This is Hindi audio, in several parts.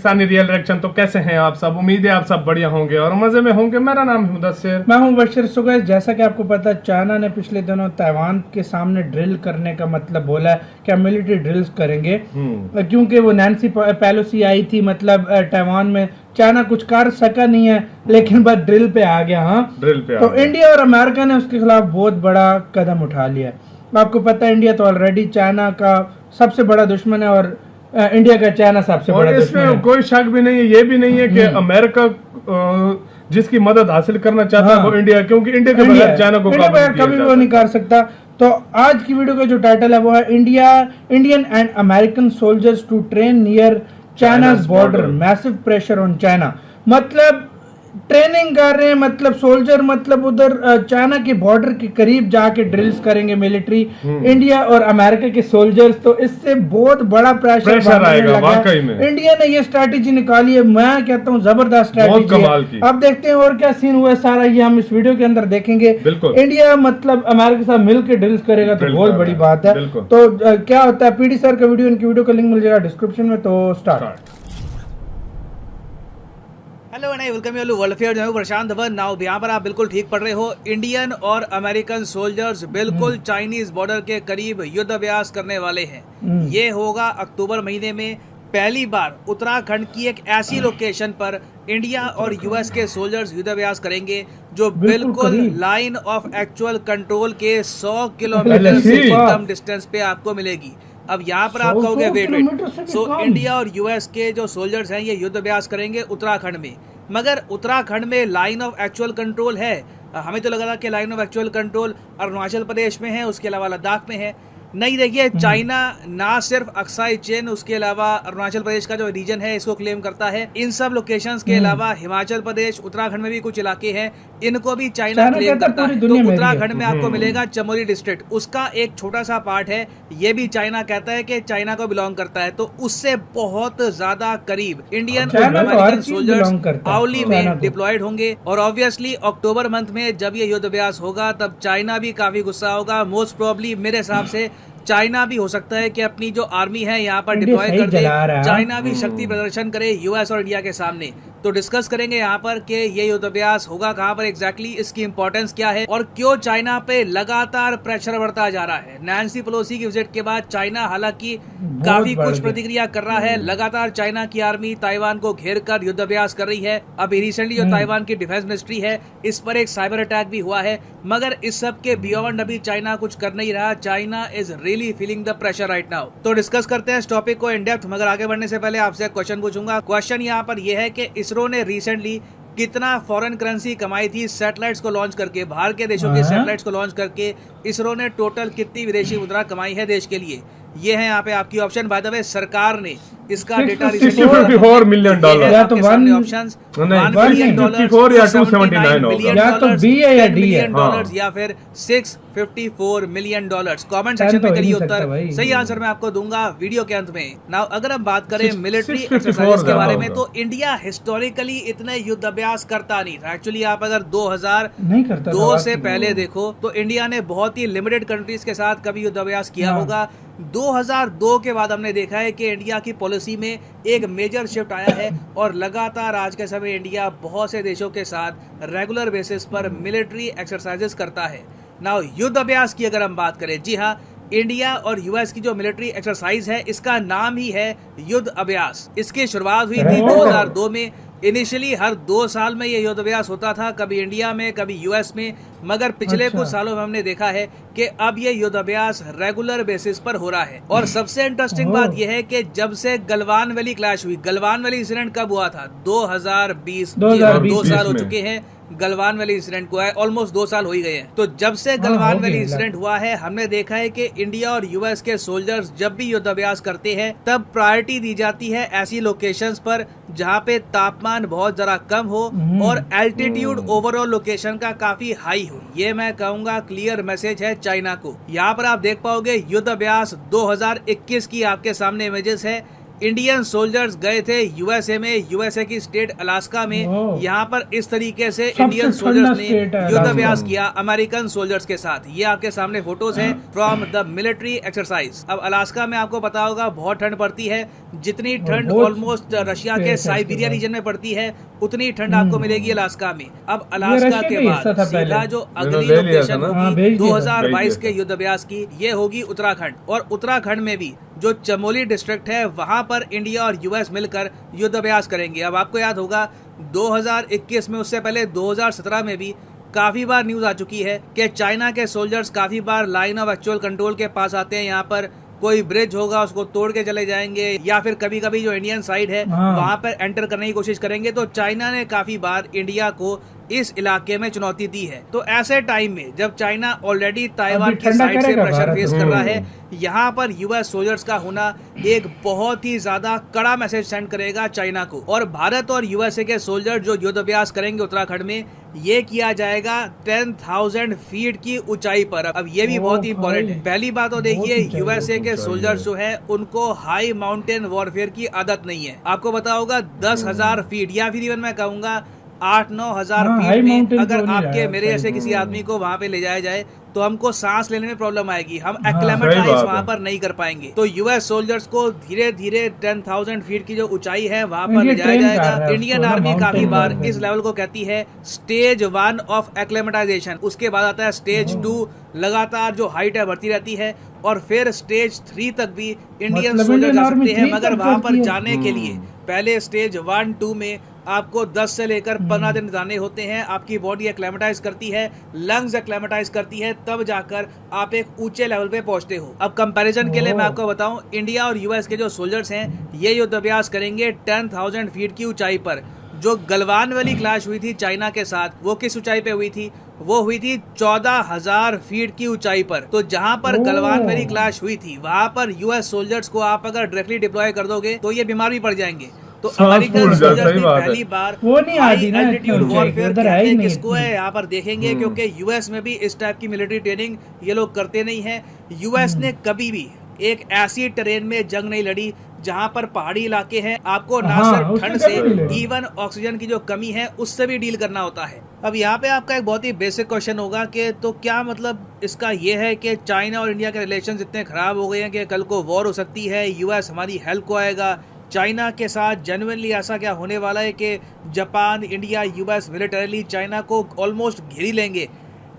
Pakistani real reaction. तो कैसे हैं आप सब? उम्मीद है आप सब बढ़िया होंगे और मजे में होंगे। मेरा नाम है मुदस्सिर, मैं हूं बशीर। सुगैस, जैसा कि आपको पता है, चाइना ने पिछले दिनों ताइवान के सामने ड्रिल करने का मतलब बोला है कि हम मिलिट्री ड्रिल्स करेंगे, क्योंकि वो नैन्सी पेलोसी आई थी मतलब ताइवान में। चाइना कुछ कर सका नहीं है, लेकिन बस ड्रिल पे आ गया। हाँ, ड्रिल पे तो इंडिया और अमेरिका ने उसके खिलाफ बहुत बड़ा कदम उठा लिया है। आपको पता है, इंडिया तो ऑलरेडी चाइना का सबसे बड़ा दुश्मन है और इंडिया का चाइना सबसे बड़ा दुश्मन है। इसमें कोई शक भी नहीं है, ये भी नहीं है कि अमेरिका जिसकी मदद हासिल करना चाहता है वो इंडिया, क्योंकि इंडिया के बगैर चाइना को कभी वो नहीं कर सकता। तो आज की वीडियो का जो टाइटल है वो है Indian and American soldiers to train near China's border, massive pressure on China. मतलब ट्रेनिंग कर रहे हैं, मतलब सोल्जर, मतलब उधर चाइना के बॉर्डर के करीब जाके ड्रिल्स करेंगे मिलिट्री, इंडिया और अमेरिका के सोल्जर्स। तो इससे बहुत बड़ा प्रेशर आएगा वाकई में। इंडिया ने ये स्ट्रैटेजी निकाली है, मैं कहता हूँ जबरदस्त स्ट्रैटेजी। अब देखते हैं और क्या सीन हुआ है, सारा ये हम इस वीडियो के अंदर देखेंगे। इंडिया मतलब अमेरिका के साथ मिलकर ड्रिल्स करेगा तो बहुत बड़ी बात है। तो क्या होता है, पीडी सर का वीडियो, इनकी वीडियो का लिंक मिल जाएगा डिस्क्रिप्शन में। तो start. Hello and welcome you world affair. मैं प्रशांत धवन। नाउ यहाँ पर आप बिल्कुल ठीक पढ़ रहे हो। इंडियन और अमेरिकन सोल्जर्स बिल्कुल चाइनीज बॉर्डर के करीब युद्ध अभ्यास करने वाले हैं। ये होगा अक्टूबर महीने में। पहली बार उत्तराखंड की एक ऐसी लोकेशन पर इंडिया और यूएस के सोल्जर्स युद्ध अभ्यास करेंगे जो बिल्कुल लाइन ऑफ एक्चुअल कंट्रोल के 100 किलोमीटर से कम डिस्टेंस पे आपको मिलेगी। अब यहाँ पर आप कहोगे वेट, सो इंडिया और यूएस के जो सोल्जर्स हैं ये युद्ध अभ्यास करेंगे उत्तराखंड में, मगर उत्तराखंड में लाइन ऑफ एक्चुअल कंट्रोल है? हमें तो लगा था कि line of actual control Arunachal Pradesh में है, उसके अलावा लद्दाख में है। नहीं, देखिए, चाइना ना सिर्फ अक्साई चेन, उसके अलावा अरुणाचल प्रदेश का जो रीजन है इसको क्लेम करता है। इन सब लोकेशंस के अलावा हिमाचल प्रदेश, उत्तराखंड में भी कुछ इलाके हैं, इनको भी चाइना क्लेम करता है। तो उत्तराखंड में आपको मिलेगा चमोली डिस्ट्रिक्ट, उसका एक छोटा सा पार्ट है, ये भी चाइना कहता है कि चाइना को बिलोंग करता है। तो उससे बहुत ज्यादा करीब इंडियन और अमेरिकन सोल्जर्स पाउली में डिप्लॉयड होंगे। और ऑब्वियसली अक्टूबर मंथ में जब ये युद्ध अभ्यास होगा तब चाइना भी काफी गुस्सा होगा। मोस्ट प्रोबेबली मेरे हिसाब से चाइना भी हो सकता है कि अपनी जो आर्मी है यहाँ पर डिप्लॉय कर दे, चाइना भी शक्ति प्रदर्शन करे यूएस और इंडिया के सामने। तो डिस्कस करेंगे यहाँ पर कि ये युद्ध अभ्यास होगा कहाँ पर एग्जैक्टली, इसकी इंपॉर्टेंस क्या है और क्यों चाइना पे लगातार प्रेशर बढ़ता जा रहा है। नैन्सी पेलोसी की विजिट के बाद चाइना हालांकि काफी कुछ प्रतिक्रिया कर रहा है। लगातार चाइना की आर्मी ताइवान को घेर कर युद्ध अभ्यास कर रही है। अभी रिसेंटली जो ताइवान की डिफेंस मिनिस्ट्री है इस पर एक साइबर अटैक भी हुआ है, मगर इस सब के बियॉन्ड अभी चाइना कुछ कर नहीं रहा। China is really feeling the pressure right now. तो डिस्कस करते हैं इस टॉपिक को इन डेप्थ, मगर आगे बढ़ने से पहले आपसे क्वेश्चन पूछूंगा। क्वेश्चन यहाँ पर यह है कि इसरो ने रिसेंटली कितना फॉरेन करेंसी कमाई थी सैटेलाइट्स को लॉन्च करके, बाहर के देशों के सैटेलाइट्स को लॉन्च करके इसरो ने टोटल कितनी विदेशी मुद्रा कमाई है देश के लिए? ये है यहाँ पे आपकी ऑप्शन। बाय द वे, सरकार ने इसका डेटा $64 मिलियन या तो ऑप्शंस या फिर $654 मिलियन। कमेंट सेक्शन में करिए उत्तर, सही आंसर मैं आपको दूंगा वीडियो के अंत में। नाउ अगर हम बात करें मिलिट्री एक्सरसाइज के बारे में, तो इंडिया हिस्टोरिकली इतने युद्ध अभ्यास करता नहीं था। एक्चुअली आप अगर 2002 से पहले देखो तो इंडिया ने बहुत ही लिमिटेड कंट्रीज के साथ कभी युद्ध अभ्यास किया होगा। 2002 के बाद हमने देखा है कि इंडिया की पॉलिसी में एक मेजर शिफ्ट आया है और लगातार आज के समय इंडिया बहुत से देशों के साथ रेगुलर बेसिस पर मिलिट्री एक्सरसाइजेस करता है। नाउ युद्ध अभ्यास की अगर हम बात करें, जी हाँ, इंडिया और यूएस की जो मिलिट्री एक्सरसाइज है इसका नाम ही है युद्ध अभ्यास। इसकी शुरुआत हुई थी 2002 में। इनिशियली हर 2 साल में ये युद्ध अभ्यास होता था, कभी इंडिया में कभी यूएस में, मगर पिछले कुछ सालों में हमने देखा है कि अब ये युद्ध अभ्यास रेगुलर बेसिस पर हो रहा है। और सबसे इंटरेस्टिंग बात यह है कि जब से गलवान वैली क्लैश हुई, गलवान वैली इंसिडेंट कब हुआ था? 2020 2 साल हो चुके हैं गलवान वैली इंसिडेंट को, है ऑलमोस्ट 2 साल हो ही गए हैं। तो जब से गलवान वैली इंसिडेंट हुआ है हमने देखा है कि इंडिया और यूएस के सोल्जर्स जब भी युद्ध अभ्यास करते हैं तब प्रायोरिटी दी जाती है ऐसी लोकेशंस पर जहां पे तापमान बहुत जरा कम हो और एल्टीट्यूड ओवरऑल लोकेशन का काफी हाई हो। ये मैं कहूंगा क्लियर मैसेज है चाइना को। यहाँ पर आप देख पाओगे युद्ध अभ्यास 2021 की आपके सामने इमेजेस है। इंडियन सोल्जर्स गए थे यूएसए में, यूएसए की स्टेट अलास्का में। यहाँ पर इस तरीके से इंडियन सोल्जर्स ने युद्धाभ्यास किया अमेरिकन सोल्जर्स के साथ। ये आपके सामने फोटोज हैं फ्रॉम द मिलिट्री एक्सरसाइज। अब अलास्का में आपको पता होगा बहुत ठंड पड़ती है, जितनी ठंड ऑलमोस्ट रशिया के साइबीरिया रीजन में पड़ती है उतनी ठंड आपको मिलेगी अलास्का में। अब अलास्का के बाद सीधा जो अगली लोकेशन होगी 2022 के युद्धाभ्यास की, ये होगी उत्तराखंड। और उत्तराखंड में भी जो चमोली डिस्ट्रिक्ट है वहां पर इंडिया और यूएस मिलकर युद्धाभ्यास करेंगे। अब आपको याद होगा 2021 में, उससे पहले 2017 में भी काफी बार न्यूज आ चुकी है कि चाइना के सोल्जर्स काफी बार लाइन ऑफ एक्चुअल कंट्रोल के पास आते हैं। यहाँ पर कोई ब्रिज होगा उसको तोड़ के चले जाएंगे, या फिर कभी कभी जो इंडियन साइड है वहां पर एंटर करने की कोशिश करेंगे। तो चाइना ने काफी बार इंडिया को इस इलाके में चुनौती दी है। तो ऐसे टाइम में जब चाइना ऑलरेडी ताइवान की साइड से प्रेशर फेस कर रहा है, यहाँ पर यूएस सोल्जर्स का होना एक बहुत ही ज्यादा कड़ा मैसेज सेंड करेगा चाइना को। और भारत और यूएसए के सोल्जर जो युद्धाभ्यास करेंगे उत्तराखंड में, ये किया जाएगा 10,000 फीट की ऊंचाई पर। अब ये भी बहुत ही इंपॉर्टेंट है। पहली बात तो देखिए, यूएसए के सोल्जर्स जो है उनको हाई माउंटेन वॉरफेयर की आदत नहीं है। आपको पता होगा 10,000 फीट या फिर इवन मैं कहूंगा 8-9 हजार फीट में अगर आपके मेरे जैसे किसी आदमी को वहां पे ले जाया जाए तो हमको सांस लेने में प्रॉब्लम आएगी, हम एक्लेमेटाइज वहां पर नहीं कर पाएंगे। तो यूएस सोल्जर्स को धीरे धीरे 10,000 फीट की जो ऊंचाई है वहां पर ले जाया जाएगा। इंडियन आर्मी काफी बार इस लेवल को कहती है स्टेज 1 ऑफ एक्लेमेटाइजेशन। उसके बाद आता है स्टेज 2, लगातार जो हाइट है बढ़ती रहती है, और फिर स्टेज 3 तक भी इंडियन सोल्जर जा सकते हैं। मगर वहां पर जाने के लिए पहले स्टेज 1-2 में आपको 10 से लेकर 15 दिन जाने होते हैं। आपकी बॉडी एक्लेमेटाइज करती है, लंग्स एक्लेमेटाइज करती है, तब जाकर आप एक ऊंचे लेवल पे पहुंचते हो। अब कंपैरिजन के लिए मैं आपको बताऊं, इंडिया और यूएस के जो सोल्जर्स हैं ये युद्धाभ्यास करेंगे 10,000 फीट की ऊंचाई पर। जो गलवान वैली क्लैश हुई थी चाइना के साथ, वो किस ऊंचाई पे हुई थी? वो हुई थी 14,000 फीट की ऊंचाई पर। तो जहां पर गलवान वैली क्लैश हुई थी वहां पर यूएस सोल्जर्स को आप अगर डायरेक्टली डिप्लॉय कर दोगे तो ये बीमार भी पड़ जाएंगे। तो अमेरिकन सोल्जर्स ने पहली बार हाई एल्टीट्यूड वॉरफेयर कहते हैं किसको है यहाँ पर देखेंगे, क्योंकि यूएस में भी इस टाइप की मिलिट्री ट्रेनिंग ये लोग करते नहीं है। यूएस ने कभी भी एक ऐसी ट्रेन में जंग नहीं लड़ी जहां पर पहाड़ी इलाके हैं, आपको ना सिर्फ ठंड से इवन ऑक्सीजन की जो कमी है उससे भी डील करना होता है। अब यहाँ पे आपका एक बहुत ही बेसिक क्वेश्चन होगा कि तो क्या मतलब इसका ये है कि चाइना और इंडिया के रिलेशन इतने खराब हो गए हैं कि कल को वॉर हो सकती है, यूएस हमारी हेल्प को आएगा? चाइना के साथ जेन्युइनली ऐसा क्या होने वाला है कि Japan, India, US militarily China को ऑलमोस्ट घेरी लेंगे?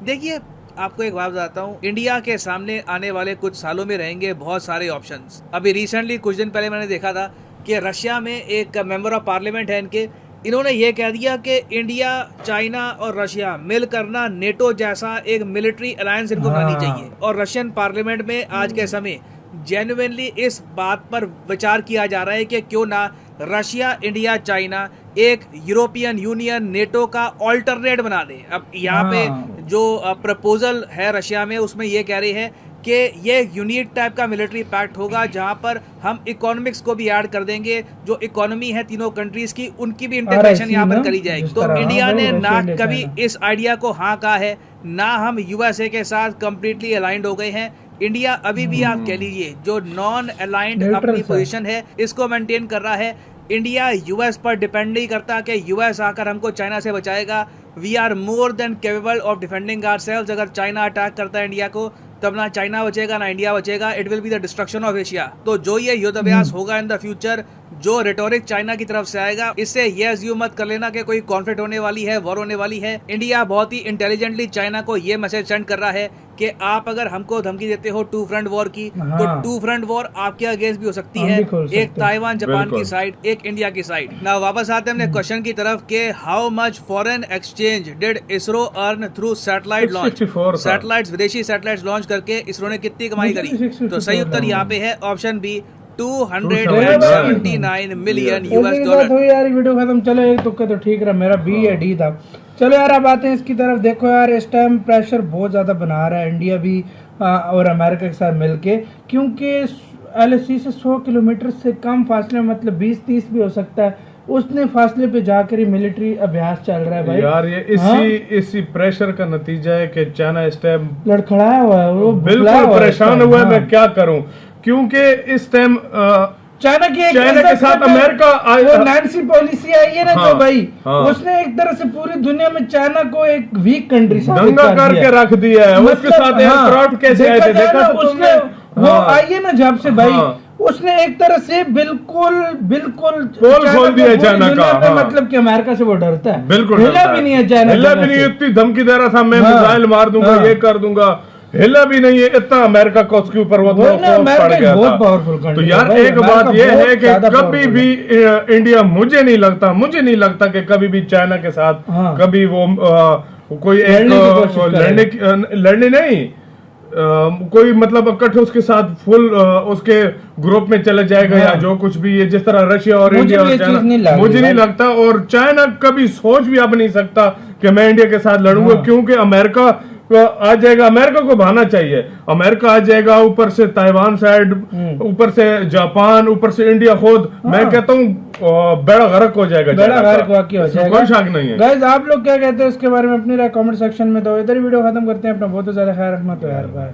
देखिए आपको एक बात बताता हूँ, इंडिया के सामने आने वाले कुछ सालों में रहेंगे बहुत सारे ऑप्शंस। अभी रिसेंटली कुछ दिन पहले मैंने देखा था कि रशिया में एक मेंबर ऑफ पार्लियामेंट है इनके, इन्होंने ये कह दिया कि इंडिया, चाइना और रशिया मिल करना नेटो जैसा एक मिलिट्री अलायंस इनको बनानी चाहिए। और रशियन पार्लियामेंट में आज के समय जेन्युइनली इस बात पर विचार किया जा रहा है कि क्यों ना रशिया, इंडिया, चाइना एक यूरोपियन यूनियन, नेटो का ऑल्टरनेट बना दे। अब यहाँ पे जो प्रपोजल है रशिया में उसमें ये कह रही है कि ये यूनिट टाइप का मिलिट्री पैक्ट होगा जहां पर हम इकोनॉमिक्स को भी ऐड कर देंगे। जो इकोनॉमी है तीनों कंट्रीज की, उनकी भी इंटीग्रेशन यहाँ पर करी जाएगी। तो इंडिया ने ना कभी इस आइडिया को हाँ कहा है, ना हम यूएसए के साथ कंप्लीटली अलाइंड हो गए हैं। इंडिया अभी भी आप कह लीजिए जो नॉन अलाइंड अपनी पोजीशन है इसको मेंटेन कर रहा है। इंडिया यूएस पर डिपेंड नहीं करता कि यूएस आकर हमको चाइना से बचाएगा। We are more than capable of defending ourselves. अगर चाइना अटैक करता है इंडिया को तब ना चाइना बचेगा ना इंडिया बचेगा, it will be the destruction of Asia. तो जो ये युद्धाभ्यास होगा इन द फ्यूचर, जो रेटोरिक चाइना की तरफ से आएगा, इससे ये अज्यूम मत कर लेना कि कोई कॉन्फ्लिक्ट होने वाली है, वॉर होने वाली है। इंडिया बहुत ही इंटेलिजेंटली चाइना को ये मैसेज सेंड कर रहा है कि आप अगर हमको धमकी देते हो 2 फ्रंट वॉर की, तो 2 फ्रंट वॉर आपके अगेंस्ट भी हो सकती है, एक ताइवान जापान की साइड, एक इंडिया की साइड। ना वापस आते हैं अपने क्वेश्चन की तरफ कि how much foreign exchange did ISRO earn through satellite launch. Satellites, विदेशी सैटेलाइट्स लॉन्च करके इसरो ने कितनी कमाई करी? तो सही उत्तर यहाँ पे है option B, 279 million US dollar. यार वीडियो खत्म। चलो एक तुक्का तो ठीक रहा, मेरा बी या डी था। चलो यार अब आते हैं इसकी तरफ। देखो यार इस टाइम प्रेशर बहुत ज़्यादा बना रहा है इंडिया भी और अमेरिका के साथ मिलके, क्योंकि LAC से 100 किलोमीटर से कम फासले, मतलब 20-30 भी हो सकता है, उसने फासले पे जाकर ही मिलिट्री अभ्यास चल रहा है भाई। यार ये इसी प्रेशर का नतीजा है कि चाइना इस टाइम लड़खड़ाया हुआ है, वो बिल्कुल परेशान हुआ है। मैं क्या करूं, क्योंकि इस टाइम चाइना की एक चाइना के साथ अमेरिका वो नैन्सी पॉलिसी आई है ना, हाँ, जो भाई हाँ। उसने एक तरह से पूरी दुनिया में चाइना को एक वीक कंट्री दंगा करके रख दिया है। उसके साथ एयरक्राफ्ट कैसे आए थे देखा तो उसने तुमने? वो हाँ। आई है ना जब से भाई, हाँ। उसने एक तरह से बिल्कुल पोल खोल दिया चाइना का, हाँ। मतलब कि अमेरिका से वो डरता है, बिल्कुल हिला डरता भी है। नहीं है चाइना, हिला भी नहीं, इतनी धमकी दे रहा था मैं हाँ। मिसाइल मार दूंगा, हाँ। ये कर दूंगा, हिला भी नहीं है। इतना अमेरिका को उसके ऊपर वो वो ना अमेरिका पड़ गया बहुत था। पावरफुल तो कंट्री यार है भाई, एक बात अमेरिका ये बहुत है कि ज्यादा कभी powerful भी इंडिया मुझे नहीं लगता कि कभी भी चाइना के साथ हाँ। कभी वो कोई एक लड़ने की कोशिश लड़ने नहीं, कोई मतलब इकट्ठे उसके साथ फुल उसके ग्रुप में चले जाएगा, हाँ। या जो कुछ भी है, जिस तरह रशिया और मुझे इंडिया भी और ये चीज नहीं चाइना, लग रही मुझे नहीं भाई। लगता। और चाइना कभी सोच भी अब नहीं सकता कि मैं इंडिया के साथ लड़ूंगा, हाँ। क्योंकि अमेरिका आ जाएगा, अमेरिका को भाना चाहिए, अमेरिका आ जाएगा, ऊपर से ताइवान साइड, ऊपर से जापान, ऊपर से इंडिया खुद, मैं कहता हूँ बेड़ा गर्क हो जाएगा, बड़ा चाइना गर्क का। वाकई हो इसमें जाएगा। कोई शक नहीं है। गाइस आप लोग क्या कहते हैं इसके बारे में अपनी राय कमेंट सेक्शन में दो। इधर ही वीडियो खत्म करते हैं, अपना बहुत ज्यादा ख्याल रखना, तो यार बाय।